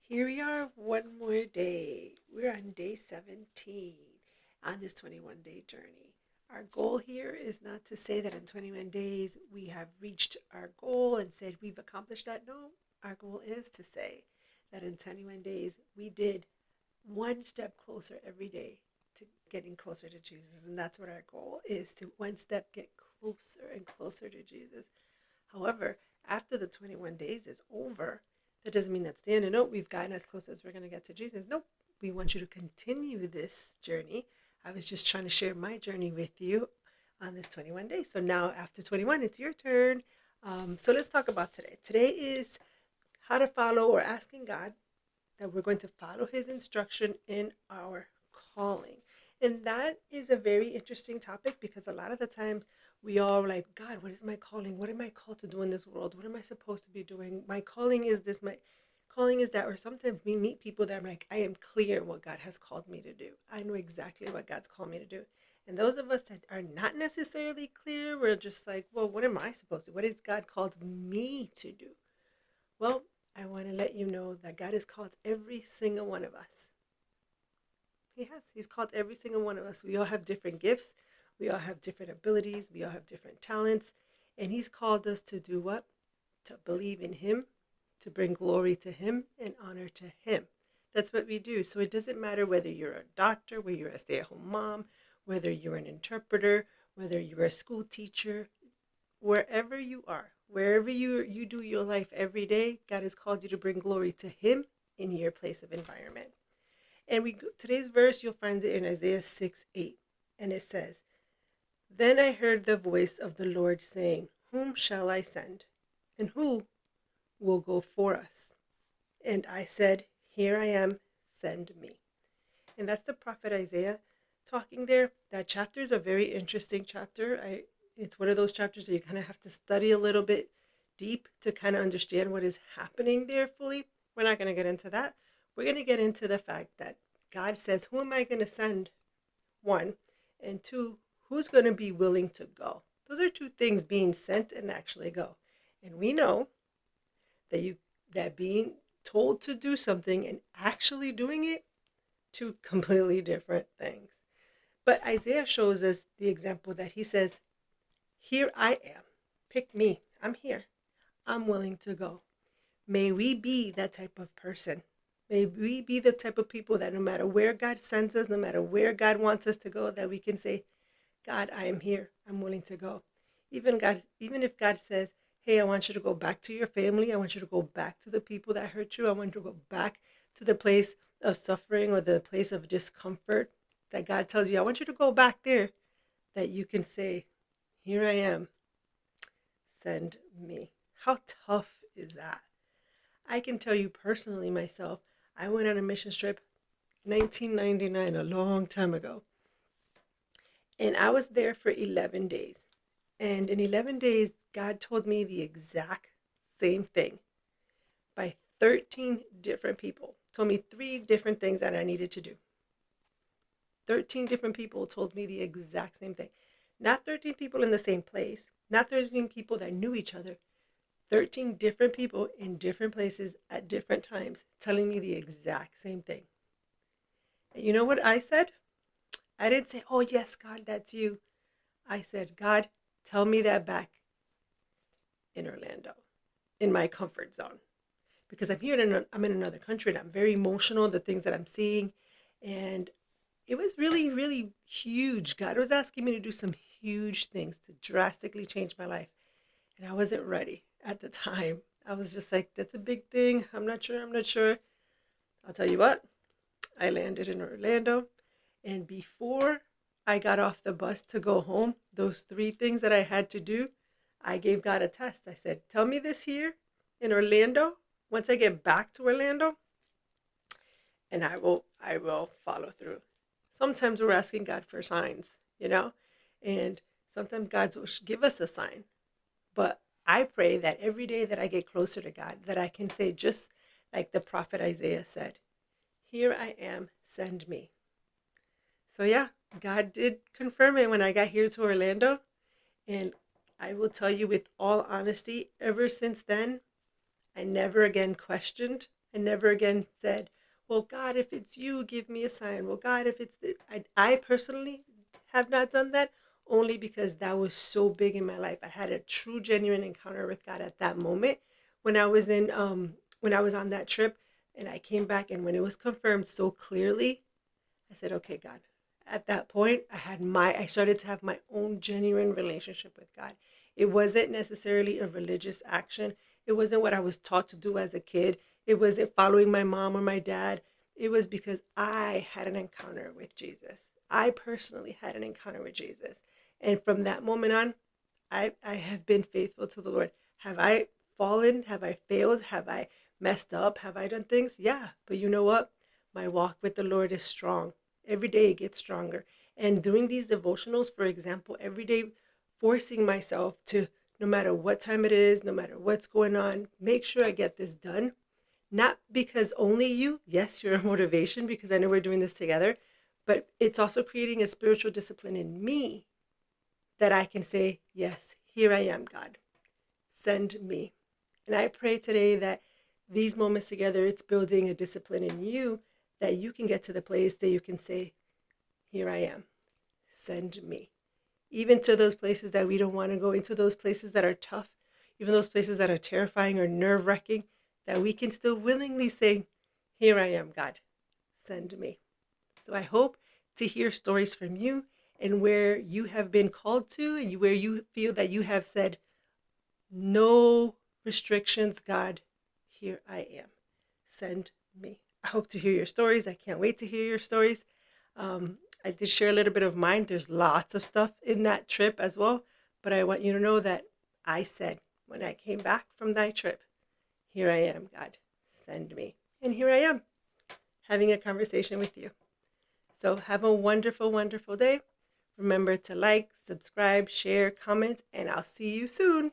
Here we are, one more day. We're on day 17 on this 21-day journey. Our goal here is not to say that in 21 days we have reached our goal and said we've accomplished that. No, our goal is to say that in 21 days we did one step closer every day to getting closer to Jesus. And that's what our goal is, to one step get closer and closer to Jesus. However, after the 21 days is over, that doesn't mean that's the end. And no, we've gotten as close as we're going to get to Jesus. Nope. We want you to continue this journey. I was just trying to share my journey with you on this 21 days. So now, after 21, it's your turn. So let's talk about today. Today is how to follow, or asking God that we're going to follow his instruction in our calling. And that is a very interesting topic, because a lot of the times we all are like, God, what is my calling? What am I called to do in this world? What am I supposed to be doing? My calling is this, my calling is that. Or sometimes we meet people that are like, I am clear what God has called me to do. I know exactly what God's called me to do. And those of us that are not necessarily clear, we're just like, well, what am I supposed to do? What has God called me to do? Well, I want to let you know that God has called every single one of us. He has. He's called every single one of us. We all have different gifts. We all have different abilities. We all have different talents. And he's called us to do what? To believe in him, to bring glory to him and honor to him. That's what we do. So it doesn't matter whether you're a doctor, whether you're a stay-at-home mom, whether you're an interpreter, whether you're a school teacher, wherever you are, wherever you do your life every day, God has called you to bring glory to him in your place of environment. And today's verse, you'll find it in Isaiah 6:8. And it says, Then I heard the voice of the Lord saying, Whom shall I send? And who will go for us? And I said, Here I am, send me. And that's the prophet Isaiah talking there. That chapter is a very interesting chapter. It's one of those chapters that you kind of have to study a little bit deep to kind of understand what is happening there fully. We're not going to get into that. We're going to get into the fact that God says, who am I going to send? One. And two, who's going to be willing to go? Those are two things, being sent and actually go. And we know that being told to do something and actually doing it, two completely different things. But Isaiah shows us the example that he says, Here I am. Pick me. I'm here. I'm willing to go. May we be that type of person. May we be the type of people that no matter where God sends us, no matter where God wants us to go, that we can say, God, I am here. I'm willing to go. Even if God says, hey, I want you to go back to your family. I want you to go back to the people that hurt you. I want you to go back to the place of suffering or the place of discomfort, that God tells you, I want you to go back there, that you can say, here I am, send me. How tough is that? I can tell you personally myself, I went on a mission trip 1999, a long time ago. And I was there for 11 days. And in 11 days, God told me the exact same thing by 13 different people. Told me 3 different things that I needed to do. 13 different people told me the exact same thing. Not 13 people in the same place, not 13 people that knew each other. 13 different people in different places at different times telling me the exact same thing. And you know what I said? I didn't say, oh, yes, God, that's you. I said, God, tell me that back in Orlando, in my comfort zone. Because I'm in another country and I'm very emotional, the things that I'm seeing. And it was really, really huge. God was asking me to do some huge things to drastically change my life. And I wasn't ready at the time. I was just like, that's a big thing. I'm not sure. I'll tell you what, I landed in Orlando. And before I got off the bus to go home, those 3 things that I had to do, I gave God a test. I said, tell me this here in Orlando. Once I get back to Orlando, and I will follow through. Sometimes we're asking God for signs, and sometimes God will give us a sign. But I pray that every day that I get closer to God, that I can say just like the prophet Isaiah said, here I am, send me. So yeah, God did confirm it when I got here to Orlando. And I will tell you with all honesty, ever since then, I never again questioned I never again said, well, God, if it's you, give me a sign. Well, God, if it's I personally have not done that, only because that was so big in my life. I had a true, genuine encounter with God at that moment when I was when I was on that trip, and I came back, and when it was confirmed so clearly, I said, okay, God. At that point, I started to have my own genuine relationship with God. It wasn't necessarily a religious action. It wasn't what I was taught to do as a kid. It wasn't following my mom or my dad. It was because I had an encounter with Jesus. I personally had an encounter with Jesus. And from that moment on, I have been faithful to the Lord. Have I fallen? Have I failed? Have I messed up? Have I done things? Yeah. But you know what? My walk with the Lord is strong. Every day it gets stronger. And doing these devotionals, for example, every day forcing myself to, no matter what time it is, no matter what's going on, make sure I get this done. Not because only you, yes, you're a motivation because I know we're doing this together, but it's also creating a spiritual discipline in me that I can say, yes, here I am, God, send me. And I pray today that these moments together, it's building a discipline in you that you can get to the place that you can say, here I am, send me. Even to those places that we don't want to go, into those places that are tough, even those places that are terrifying or nerve wracking, that we can still willingly say, here I am, God, send me. So I hope to hear stories from you and where you have been called to and where you feel that you have said, no restrictions, God, here I am. Send me. I hope to hear your stories. I can't wait to hear your stories. I did share a little bit of mine. There's lots of stuff in that trip as well. But I want you to know that I said when I came back from that trip, here I am, God, send me. And here I am having a conversation with you. So have a wonderful, wonderful day. Remember to like, subscribe, share, comment, and I'll see you soon.